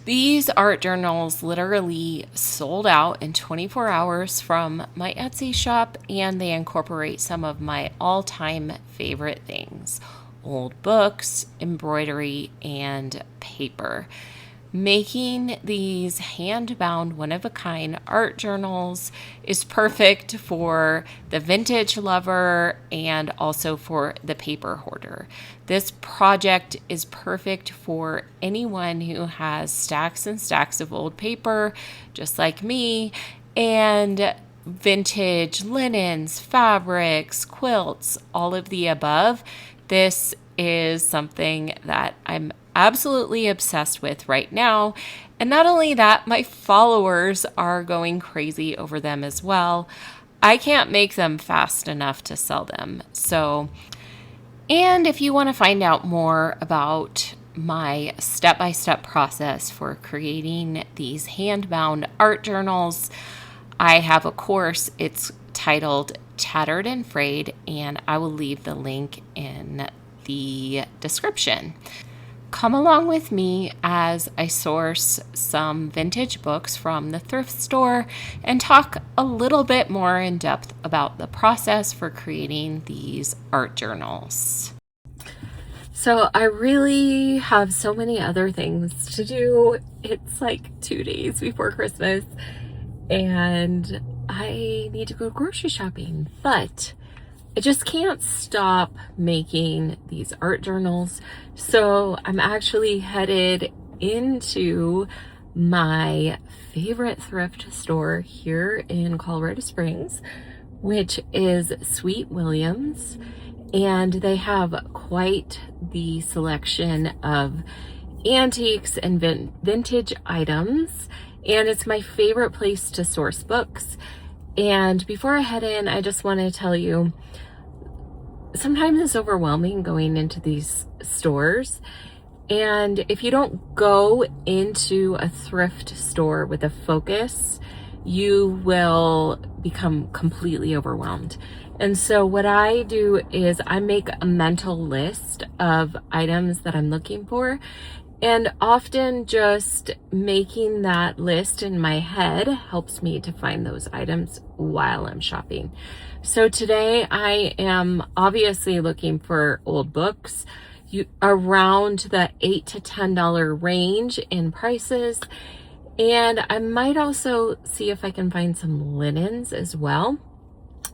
These art journals literally sold out in 24 hours from my Etsy shop, and they incorporate some of my all time favorite things: old books, embroidery, and paper. Making these hand-bound, one-of-a-kind art journals is perfect for the vintage lover and also for the paper hoarder. This project is perfect for anyone who has stacks and stacks of old paper, just like me, and vintage linens, fabrics, quilts, all of the above. This is something that I'm absolutely obsessed with right now. And not only that, my followers are going crazy over them as well. I can't make them fast enough to sell them. And if you want to find out more about my step-by-step process for creating these hand-bound art journals, I have a course. It's titled Tattered and Frayed, and I will leave the link in the description. Come along with me as I source some vintage books from the thrift store and talk a little bit more in depth about the process for creating these art journals. So I really have so many other things to do. It's like 2 days before Christmas and I need to go grocery shopping, but I just can't stop making these art journals. So I'm actually headed into my favorite thrift store here in Colorado Springs, which is Sweet Williams. And they have quite the selection of antiques and vintage items. And it's my favorite place to source books. And before I head in, I just want to tell you, sometimes it's overwhelming going into these stores. And if you don't go into a thrift store with a focus, you will become completely overwhelmed. And so what I do is I make a mental list of items that I'm looking for. And often just making that list in my head helps me to find those items while I'm shopping. So today I am obviously looking for old books around the $8 to $10 range in prices. And I might also see if I can find some linens as well.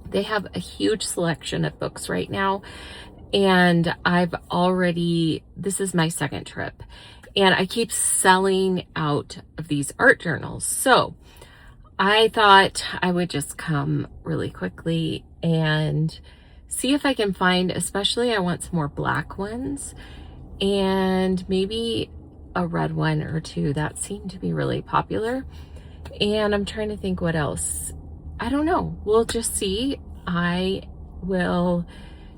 They have a huge selection of books right now. And this is my second trip. And I keep selling out of these art journals. So I thought I would just come really quickly and see if I can find, especially I want some more black ones and maybe a red one or two that seem to be really popular. And I'm trying to think what else. I don't know. We'll just see. I will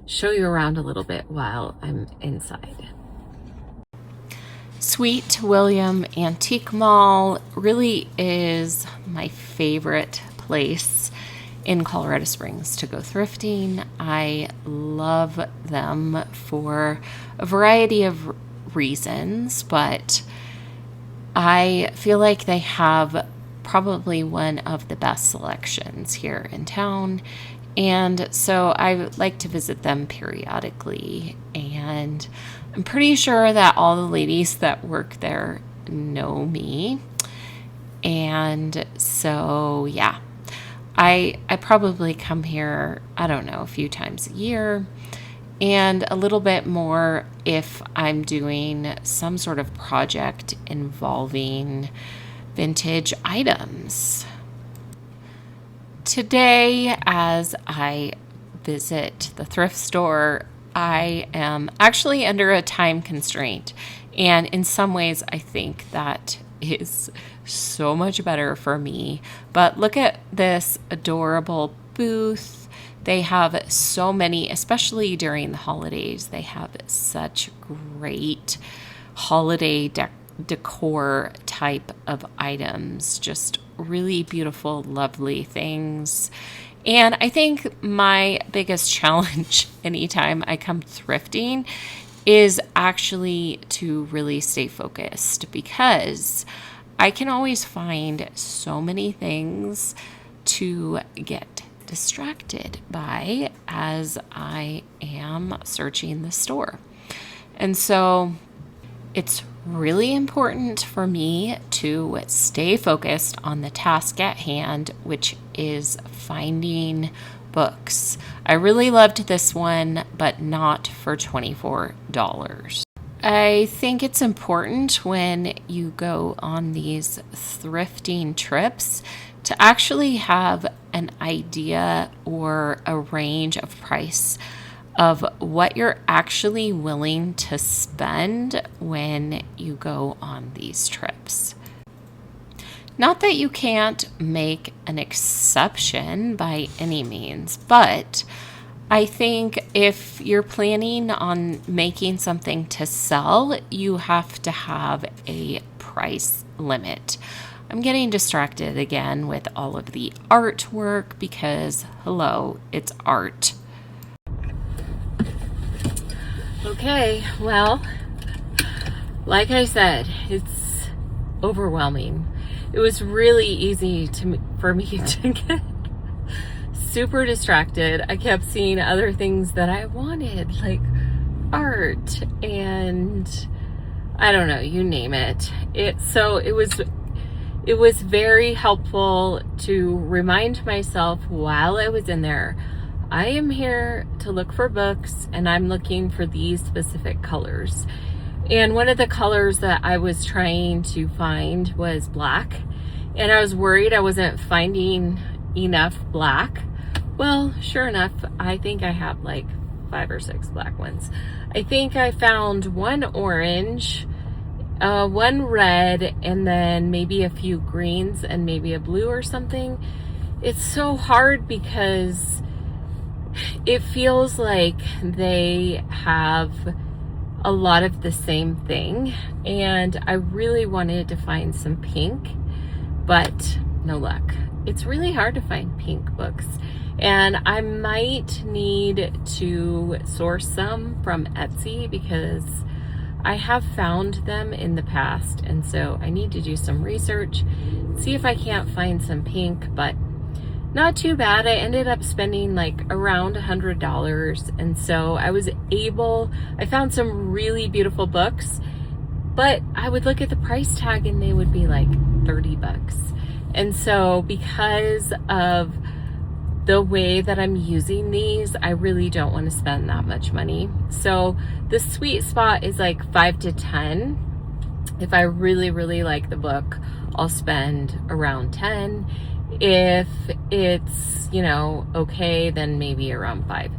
show you around a little bit while I'm inside. Sweet William Antique Mall really is my favorite place in Colorado Springs to go thrifting. I love them for a variety of reasons, but I feel like they have probably one of the best selections here in town. And so I like to visit them periodically, and I'm pretty sure that all the ladies that work there know me. And so, yeah, I probably come here, I don't know, a few times a year, and a little bit more if I'm doing some sort of project involving vintage items. Today, as I visit the thrift store, I am actually under a time constraint. And in some ways, I think that is so much better for me. But look at this adorable booth. They have so many, especially during the holidays, they have such great holiday decor type of items, just really beautiful, lovely things. And I think my biggest challenge anytime I come thrifting is actually to really stay focused, because I can always find so many things to get distracted by as I am searching the store. And so it's really important for me to stay focused on the task at hand, which is finding books. I really loved this one, but not for $24. I think it's important when you go on these thrifting trips to actually have an idea or a range of price of what you're actually willing to spend when you go on these trips. Not that you can't make an exception by any means, but I think if you're planning on making something to sell, you have to have a price limit. I'm getting distracted again with all of the artwork because, hello, it's art. Okay, well, like I said, it's overwhelming. It was really easy for me to get super distracted. I kept seeing other things that I wanted, like art and I don't know, you name it. It was very helpful to remind myself while I was in there, I am here to look for books and I'm looking for these specific colors. And one of the colors that I was trying to find was black. And I was worried I wasn't finding enough black. Well, sure enough, I think I have like 5 or 6 black ones. I think I found one orange, one red, and then maybe a few greens and maybe a blue or something. It's so hard because it feels like they have a lot of the same thing, and I really wanted to find some pink, but no luck. It's really hard to find pink books, and I might need to source some from Etsy because I have found them in the past, and so I need to do some research, see if I can't find some pink, but not too bad. I ended up spending like around $100, and so I found some really beautiful books, but I would look at the price tag and they would be like $30. And so because of the way that I'm using these, I really don't want to spend that much money. So the sweet spot is like 5 to 10. If I really, really like the book, I'll spend around 10. If it's, okay, then maybe around 5.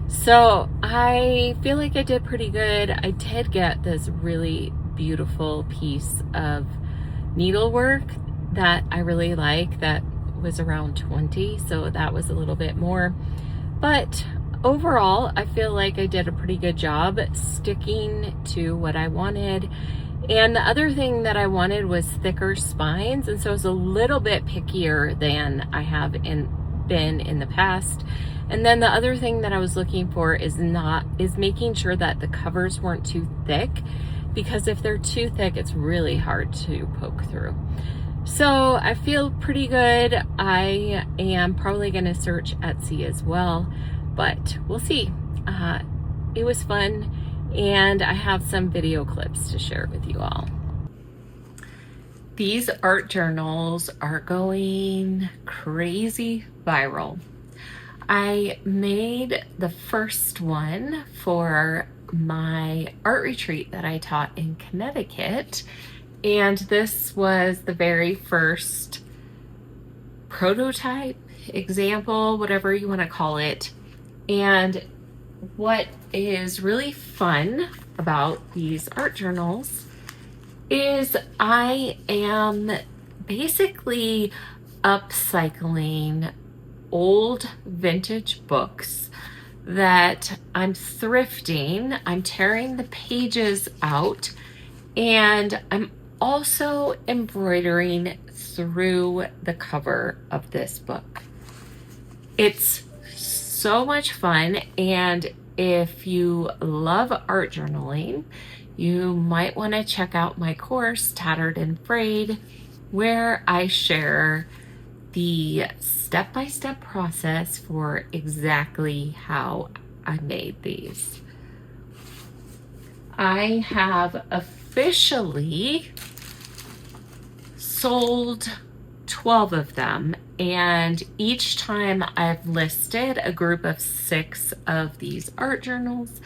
So I feel like I did pretty good. I did get this really beautiful piece of needlework that I really like that was around 20, so that was a little bit more. But overall, I feel like I did a pretty good job sticking to what I wanted. And the other thing that I wanted was thicker spines, and so I was a little bit pickier than I have been in the past. And then the other thing that I was looking for is making sure that the covers weren't too thick, because if they're too thick, it's really hard to poke through. So I feel pretty good. I am probably going to search Etsy as well, but we'll see. It was fun. And I have some video clips to share with you all. These art journals are going crazy viral. I made the first one for my art retreat that I taught in Connecticut, and this was the very first prototype, example, whatever you want to call it. And what is really fun about these art journals is I am basically upcycling old vintage books that I'm thrifting. I'm tearing the pages out, and I'm also embroidering through the cover of this book. It's so much fun, and if you love art journaling, you might want to check out my course, Tattered and Frayed, where I share the step-by-step process for exactly how I made these. I have officially sold 12 of them, and each time I've listed a group of 6 of these art journals,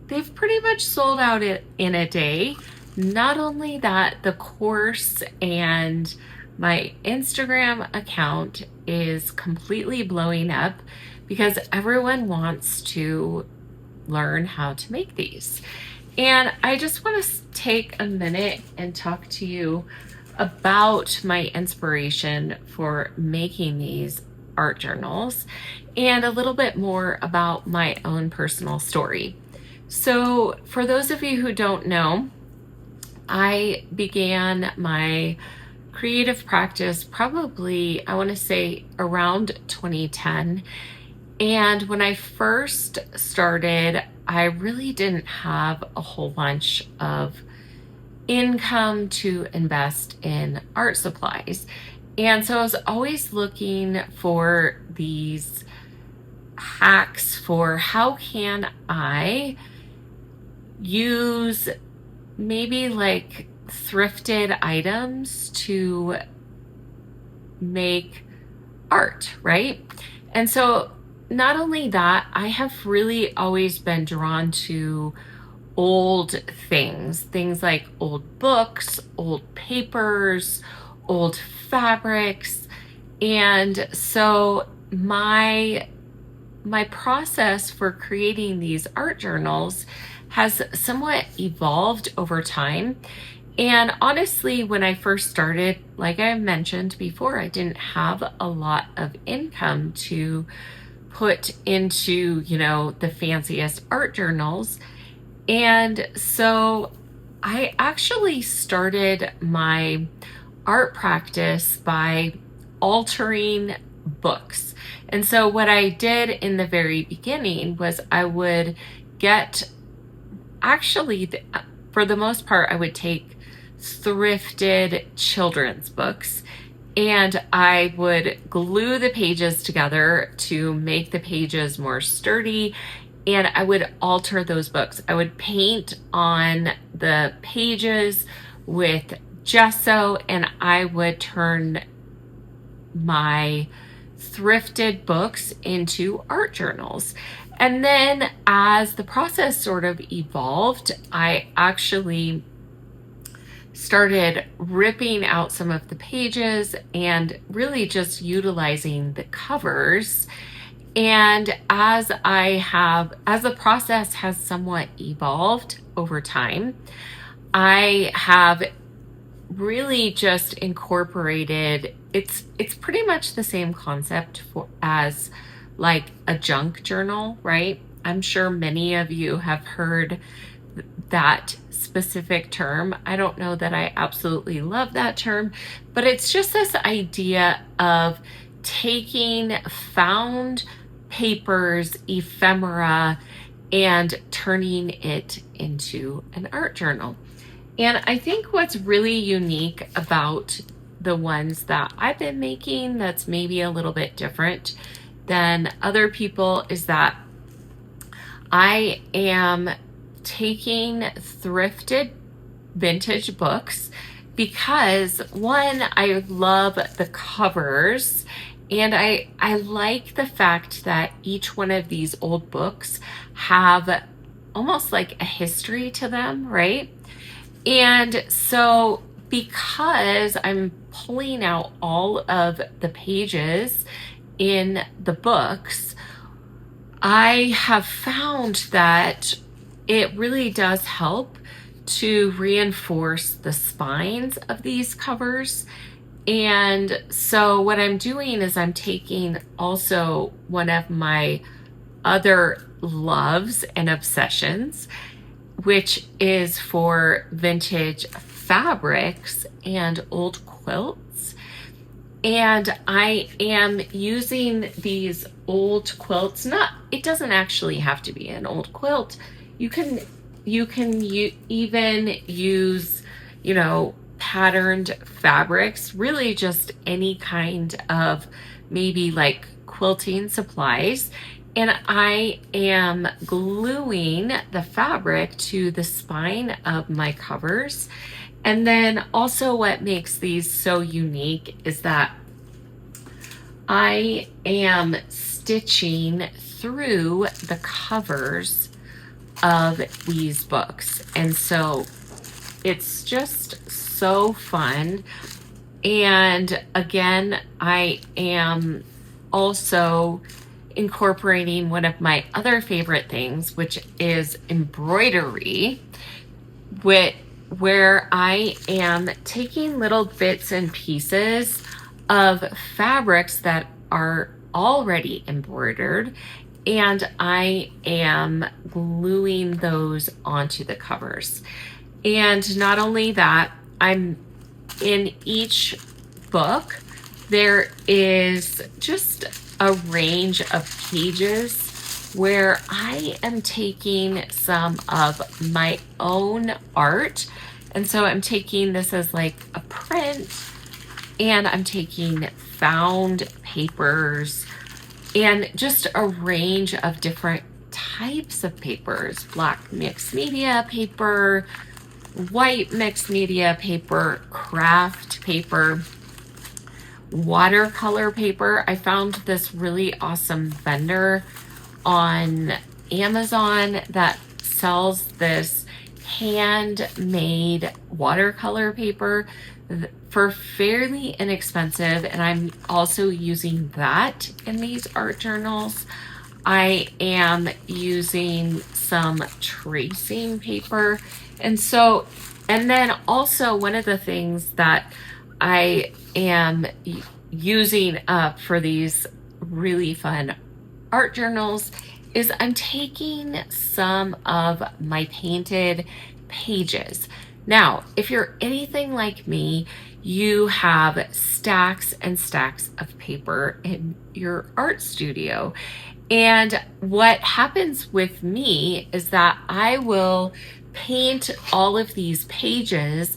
they've pretty much sold out in a day. Not only that, the course and my Instagram account is completely blowing up because everyone wants to learn how to make these. And I just want to take a minute and talk to you about my inspiration for making these art journals and a little bit more about my own personal story. So for those of you who don't know, I began my creative practice probably, I want to say, around 2010. And when I first started, I really didn't have a whole bunch of income to invest in art supplies. And so I was always looking for these hacks for how can I use maybe like thrifted items to make art, right? And so not only that, I have really always been drawn to old things like old books, old papers, old fabrics. And so my process for creating these art journals has somewhat evolved over time. And honestly, when I first started, like I mentioned before, I didn't have a lot of income to put into, the fanciest art journals. And so I actually started my art practice by altering books. And so what I did in the very beginning was I would get, for the most part, I would take thrifted children's books and I would glue the pages together to make the pages more sturdy, and I would alter those books. I would paint on the pages with gesso, and I would turn my thrifted books into art journals. And then as the process sort of evolved, I actually started ripping out some of the pages and really just utilizing the covers. And as the process has somewhat evolved over time, I have really just incorporated, it's pretty much the same concept as like a junk journal, right? I'm sure many of you have heard that specific term. I don't know that I absolutely love that term, but it's just this idea of taking found papers, ephemera, and turning it into an art journal. And I think what's really unique about the ones that I've been making that's maybe a little bit different than other people is that I am taking thrifted vintage books because, one, I love the covers, and I like the fact that each one of these old books have almost like a history to them, right? And so because I'm pulling out all of the pages in the books, I have found that it really does help to reinforce the spines of these covers. And so what I'm doing is I'm taking also one of my other loves and obsessions, which is for vintage fabrics and old quilts. And I am using these old quilts. It doesn't actually have to be an old quilt. You can even use, patterned fabrics, really just any kind of maybe like quilting supplies. And I am gluing the fabric to the spine of my covers. And then also what makes these so unique is that I am stitching through the covers of these books. And so it's just so fun. And again, I am also incorporating one of my other favorite things, which is embroidery, where I am taking little bits and pieces of fabrics that are already embroidered, and I am gluing those onto the covers. And not only that, I'm in each book, there is just a range of pages where I am taking some of my own art. And so I'm taking this as like a print, and I'm taking found papers and just a range of different types of papers: black mixed media paper, white mixed media paper, craft paper, watercolor paper. I found this really awesome vendor on Amazon that sells this handmade watercolor paper for fairly inexpensive, and I'm also using that in these art journals. I am using some tracing paper. And then also one of the things that I am using up for these really fun art journals is I'm taking some of my painted pages. Now, if you're anything like me, you have stacks and stacks of paper in your art studio. And what happens with me is that I will paint all of these pages,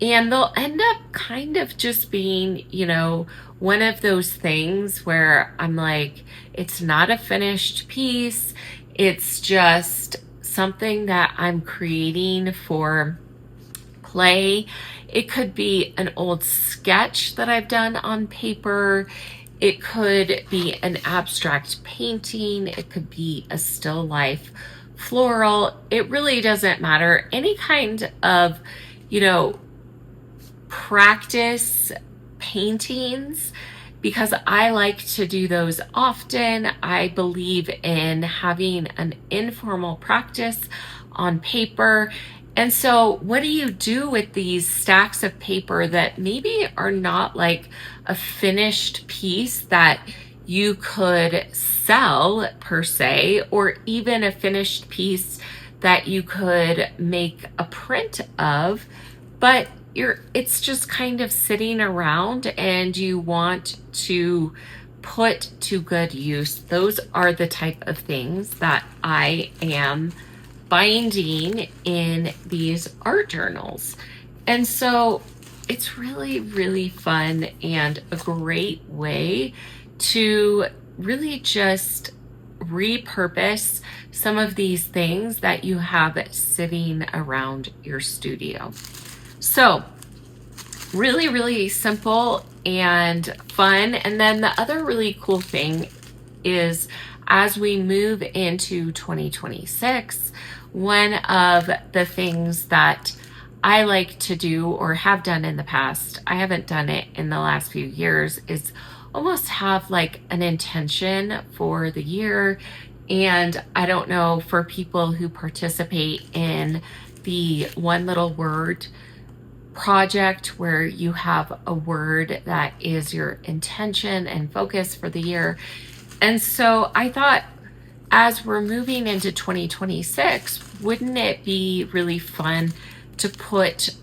and they'll end up kind of just being, one of those things where I'm like, it's not a finished piece. It's just something that I'm creating for play. It could be an old sketch that I've done on paper. It could be an abstract painting. It could be a still life floral. It really doesn't matter. Any kind of, practice paintings, because I like to do those often. I believe in having an informal practice on paper. And so what do you do with these stacks of paper that maybe are not like a finished piece that you could sell per se, or even a finished piece that you could make a print of, but it's just kind of sitting around and you want to put to good use? Those are the type of things that I am binding in these art journals. And so it's really, really fun and a great way to really just repurpose some of these things that you have sitting around your studio. So really, really simple and fun. And then the other really cool thing is, as we move into 2026, one of the things that I like to do or have done in the past, I haven't done it in the last few years, is almost have like an intention for the year. And I don't know, for people who participate in the One Little Word project, where you have a word that is your intention and focus for the year. And so I thought, as we're moving into 2026, wouldn't it be really fun to put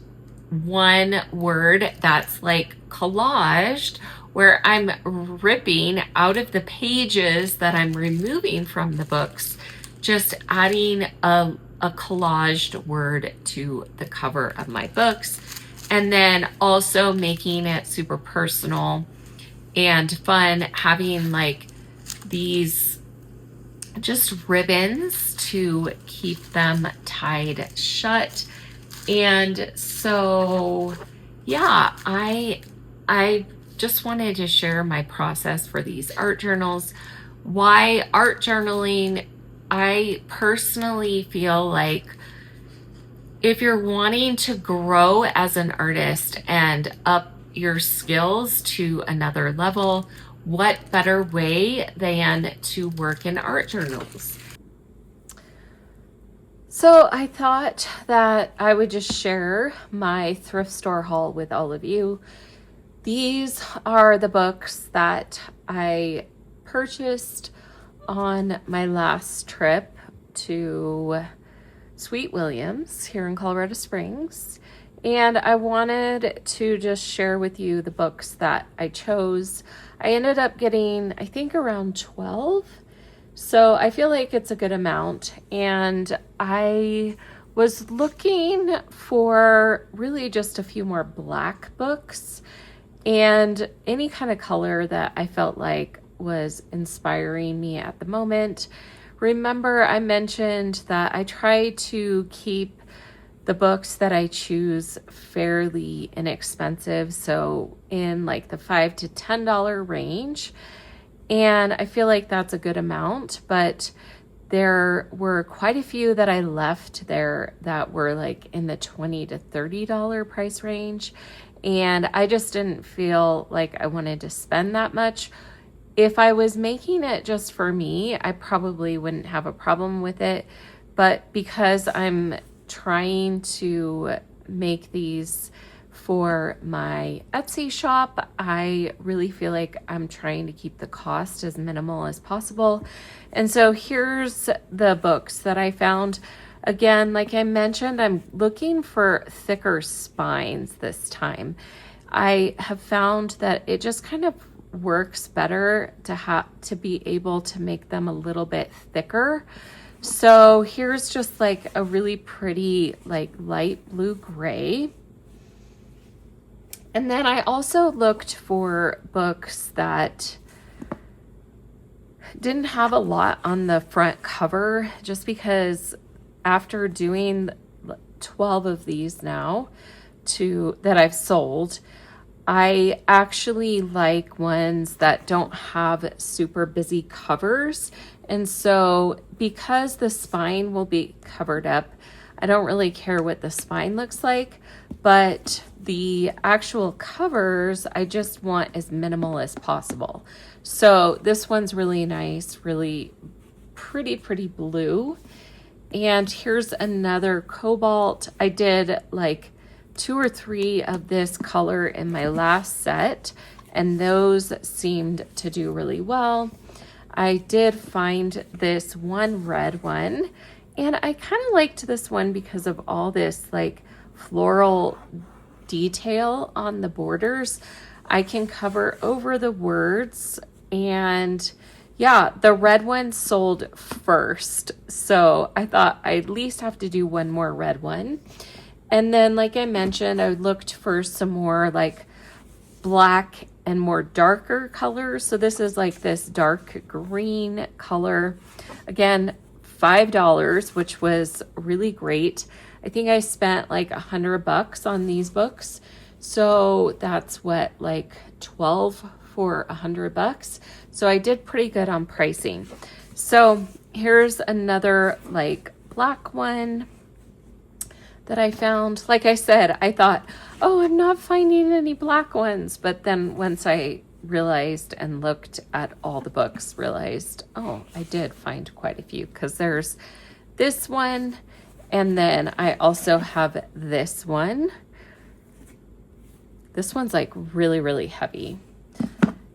one word that's like collaged where I'm ripping out of the pages that I'm removing from the books, just adding a collaged word to the cover of my books, and then also making it super personal and fun, having like these just ribbons to keep them tied shut. And so yeah, I just wanted to share my process for these art journals. Why art journaling? I personally feel like if you're wanting to grow as an artist and up your skills to another level, what better way than to work in art journals? So I thought that I would just share my thrift store haul with all of you. These are the books that I purchased on my last trip to Sweet Williams here in Colorado Springs. And I wanted to just share with you the books that I chose. I ended up getting, I think, around 12. So I feel like it's a good amount. And I was looking for really just a few more black books and any kind of color that I felt like was inspiring me at the moment. Remember, I mentioned that I try to keep the books that I choose fairly inexpensive, so in like the $5 to $10 range. And I feel like that's a good amount, but there were quite a few that I left there that were like in the $20 to $30 price range. And I just didn't feel like I wanted to spend that much. If I was making it just for me, I probably wouldn't have a problem with it. But because I'm trying to make these for my Etsy shop, I really feel like I'm trying to keep the cost as minimal as possible. And so here's the books that I found. Again, like I mentioned, I'm looking for thicker spines this time. I have found that it just kind of works better to be able to make them a little bit thicker. So here's just like a really pretty like light blue gray. And then I also looked for books that didn't have a lot on the front cover, just because after doing 12 of these now that I've sold, I actually like ones that don't have super busy covers. And so because the spine will be covered up, I don't really care what the spine looks like, but the actual covers, I just want as minimal as possible. So this one's really nice, really pretty blue. And here's another cobalt. I did like 2 or 3 of this color in my last set, and those seemed to do really well. I did find this one red one, and I kind of liked this one because of all this like floral detail on the borders. I can cover over the words, and yeah, the red one sold first. So I thought I at least have to do one more red one. And then, like I mentioned, I looked for some more like black and more darker colors. So this is like this dark green color. Again, $5, which was really great. I think I spent like $100 on these books. So that's what, like 12 for $100. So I did pretty good on pricing. So here's another like black one that I found. Like I said, I thought, oh, I'm not finding any black ones. But then once I realized and looked at all the books, realized, oh, I did find quite a few, because there's this one, and then I also have this one. This one's like really heavy.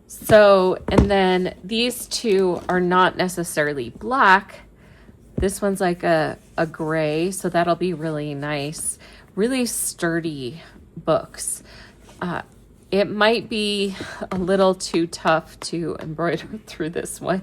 So, and then these two are not necessarily black. This one's like a gray, so that'll be really nice. Really sturdy books. it might be a little too tough to embroider through this one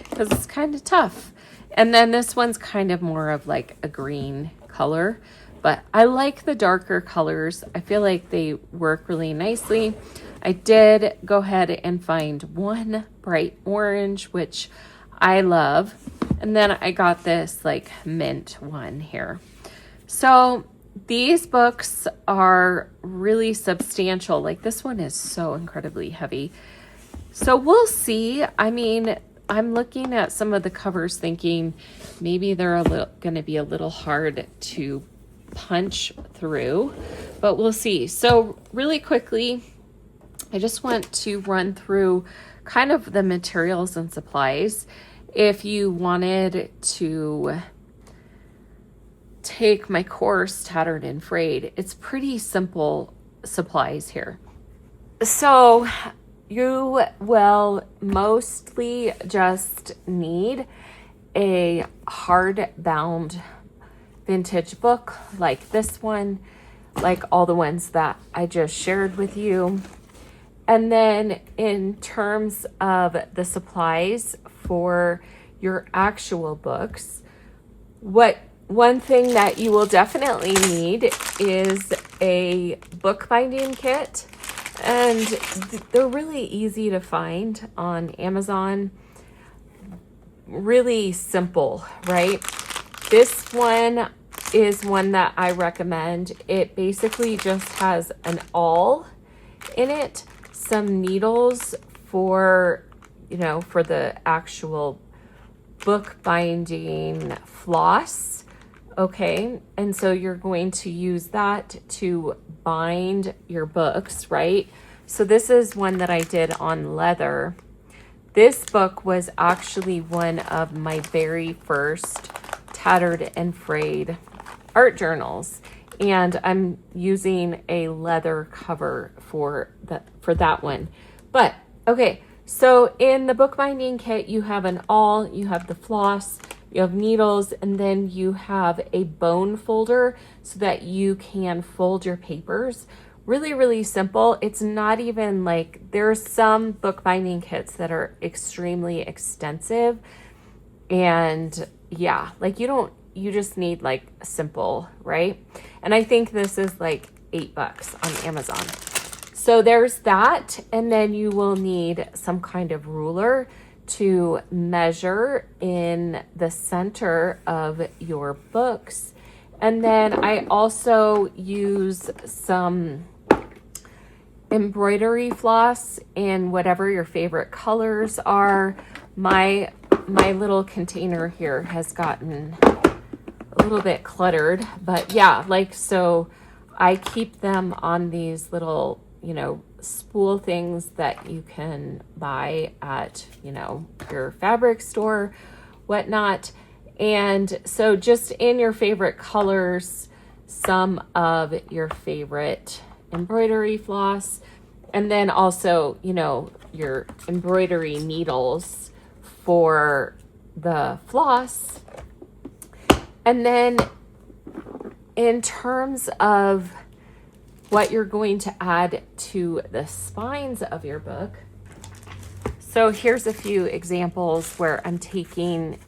because it's kind of tough. And then this one's kind of more of like a green color, but I like the darker colors. I feel like they work really nicely. I did go ahead and find one bright orange, which I love. And then I got this like mint one here. So these books are really substantial. Like this one is so incredibly heavy. So we'll see. I mean, I'm looking at some of the covers thinking maybe they're going to be a little hard to punch through, but we'll see. So really quickly, I just want to run through kind of the materials and supplies. If you wanted to take my course, Tattered and Frayed, it's pretty simple supplies here. So you will mostly just need a hardbound vintage book like this one, like all the ones that I just shared with you. And then in terms of the supplies for your actual books, one thing that you will definitely need is a bookbinding kit. And they're really easy to find on Amazon. Really simple, right? This one is one that I recommend. It basically just has an awl in it, some needles for, for the actual bookbinding floss. Okay, and so you're going to use that to bind your books, right? So this is one that I did on leather. This book was actually one of my very first Tattered and Frayed art journals, and I'm using a leather cover for that one. But okay, so in the bookbinding kit, you have an awl, you have the floss, you have needles, and then you have a bone folder so that you can fold your papers. Really, really simple. It's not even like, there's some bookbinding kits that are extremely extensive. And yeah, like you just need like simple, right? And I think this is like $8 on Amazon. So there's that. And then you will need some kind of ruler to measure in the center of your books. And then I also use some embroidery floss in whatever your favorite colors are. My little container here has gotten a little bit cluttered, but yeah, like, so I keep them on these little, spool things that you can buy at, your fabric store, whatnot. And so just in your favorite colors, some of your favorite embroidery floss, and then also, your embroidery needles for the floss. And then in terms of what you're going to add to the spines of your book, so here's a few examples where I'm taking,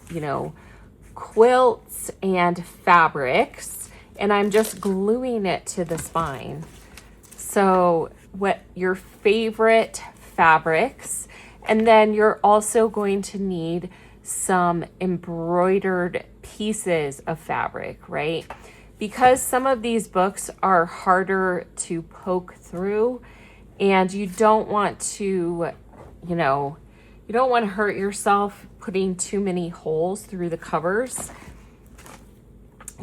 quilts and fabrics, and I'm just gluing it to the spine. So what your favorite fabrics, and then you're also going to need some embroidered pieces of fabric, right? Because some of these books are harder to poke through, and you don't want to, you don't want to hurt yourself putting too many holes through the covers.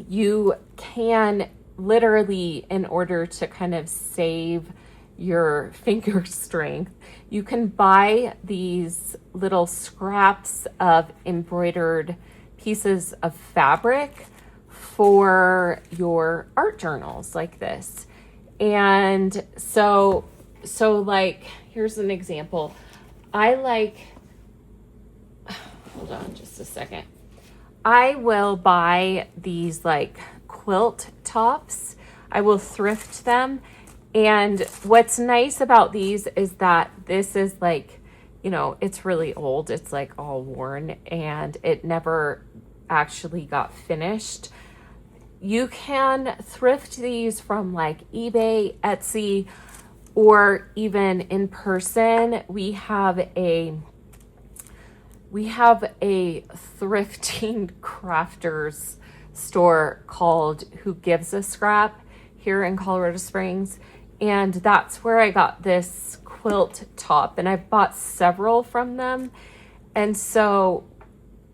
You can literally, in order to kind of save your finger strength, you can buy these little scraps of embroidered pieces of fabric for your art journals like this. And so like, here's an example. Hold on just a second. I will buy these like quilt tops. I will thrift them, And what's nice about these is that this is like, you know, it's really old. It's like all worn and it never actually got finished. You can thrift these from like eBay, Etsy, or even in person. We have a thrifting crafters store called Who Gives a Scrap here in Colorado Springs. And that's where I got this quilt top, and I've bought several from them. And so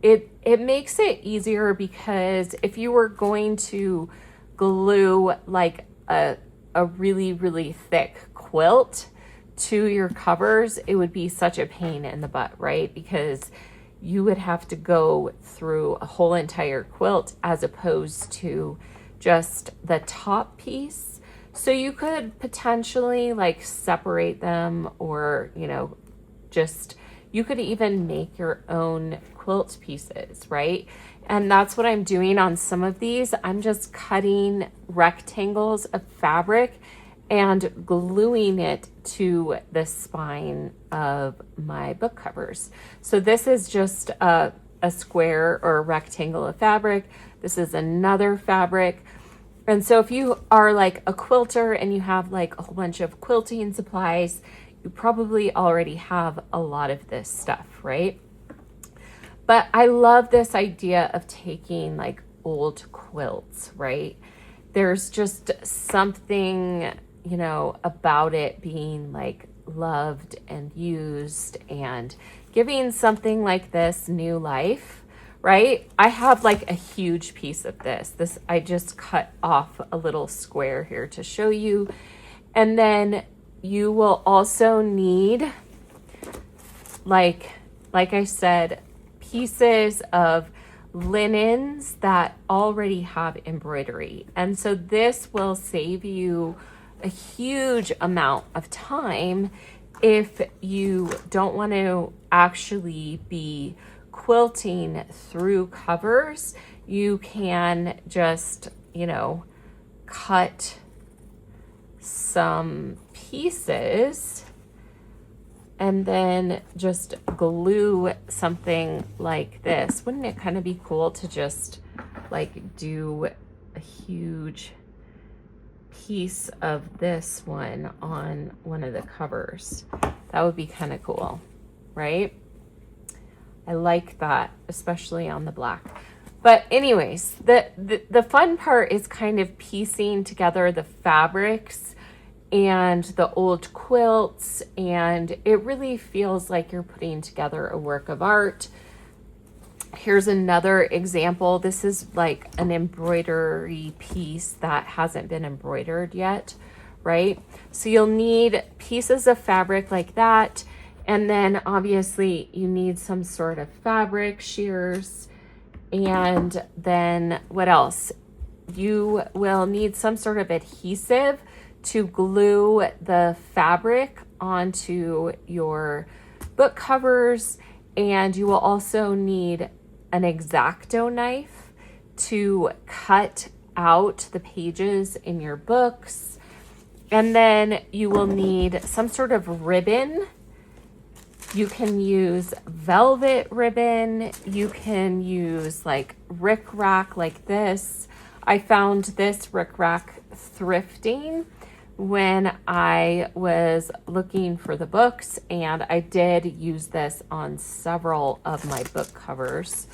it makes it easier, because if you were going to glue like a really, really thick quilt to your covers, it would be such a pain in the butt, right? Because you would have to go through a whole entire quilt as opposed to just the top piece. So you could potentially like separate them, or, you know, just, you could even make your own quilt pieces, right? And that's what I'm doing on some of these. I'm just cutting rectangles of fabric and gluing it to the spine of my book covers. So this is just a square or a rectangle of fabric. This is another fabric. And so if you are like a quilter and you have like a whole bunch of quilting supplies, you probably already have a lot of this stuff, right? But I love this idea of taking like old quilts, right? There's just something, you know, about it being like loved and used and giving something like this new life, right? I have like a huge piece of this. I just cut off a little square here to show you. And then you will also need, like I said, pieces of linens that already have embroidery. And so this will save you a huge amount of time if you don't want to actually be quilting through covers. You can just, you know, cut some pieces and then just glue something like this. Wouldn't it kind of be cool to just like do a huge piece of this one on one of the covers? That would be kind of cool, right? I like that, especially on the black. But anyways, the fun part is kind of piecing together the fabrics and the old quilts, and it really feels like you're putting together a work of art. Here's another example. This is like an embroidery piece that hasn't been embroidered yet, right? So you'll need pieces of fabric like that. And then obviously you need some sort of fabric shears. And then what else? You will need some sort of adhesive to glue the fabric onto your book covers. And you will also need an X-Acto knife to cut out the pages in your books. And then you will need some sort of ribbon. You can use velvet ribbon. You can use like rickrack like this. I found this rickrack thrifting when I was looking for the books, and I did use this on several of my book covers.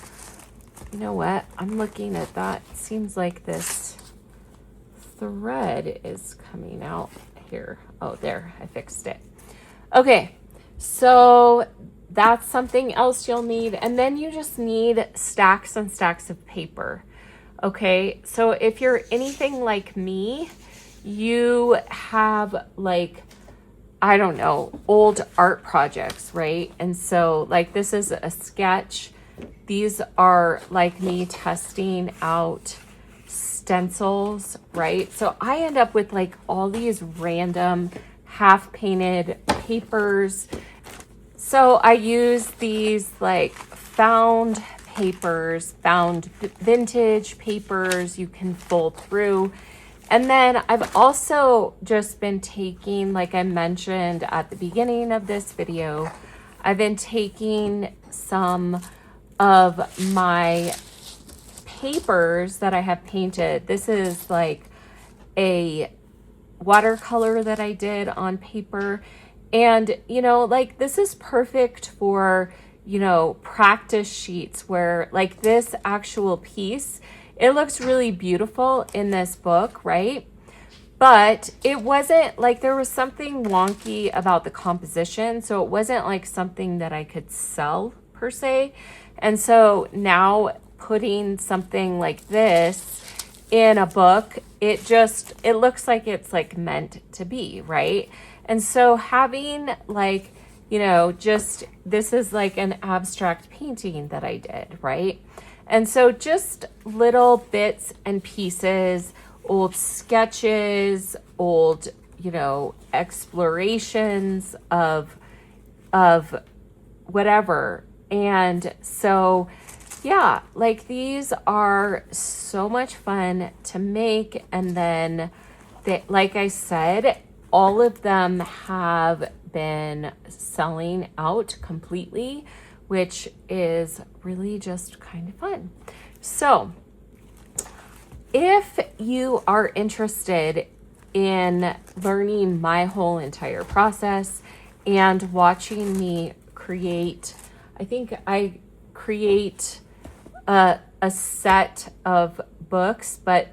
You know what? I'm looking at that. It seems like this thread is coming out here. Oh, there, I fixed it. Okay, so that's something else you'll need. And then you just need stacks and stacks of paper. Okay, so if you're anything like me, you have like, I don't know, old art projects, right? And so like this is a sketch. These are like me testing out stencils, right? So I end up with like all these random half painted papers. So I use these like found papers, found vintage papers you can fold through. And then I've also just been taking, like I mentioned at the beginning of this video, I've been taking some of my papers that I have painted. This is like a watercolor that I did on paper. And, you know, like this is perfect for, you know, practice sheets where like this actual piece, it looks really beautiful in this book, right? But it wasn't like there was something wonky about the composition. So it wasn't like something that I could sell per se. And so now putting something like this in a book, it looks like it's like meant to be, right? And so having like, you know, just this is like an abstract painting that I did, right? And so just little bits and pieces, old sketches, old, you know, explorations of whatever. And so yeah, like these are so much fun to make. And then they, like I said, all of them have been selling out completely, which is really just kind of fun. So if you are interested in learning my whole entire process and watching me create, I think I create a set of books, but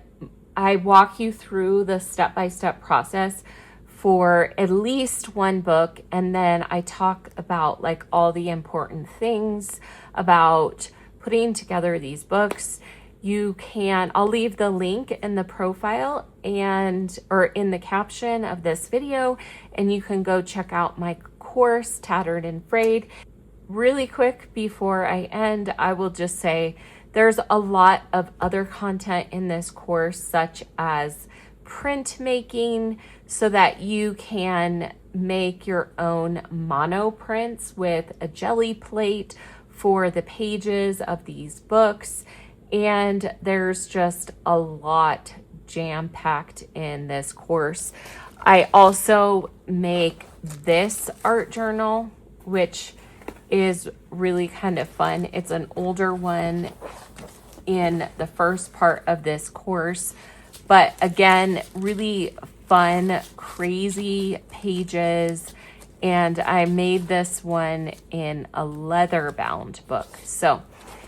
I walk you through the step-by-step process for at least one book, and then I talk about like all the important things about putting together these books. You can, I'll leave the link in the profile or in the caption of this video, and you can go check out my course, Tattered and Frayed. Really quick before I end, I will just say there's a lot of other content in this course, such as printmaking, so that you can make your own mono prints with a jelly plate for the pages of these books. And there's just a lot jam-packed in this course. I also make this art journal, which is really kind of fun. It's an older one in the first part of this course, but again, really fun, crazy pages. And I made this one in a leather bound book. So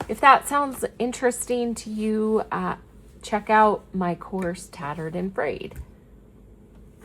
if that sounds interesting to you, check out my course, Tattered and Frayed.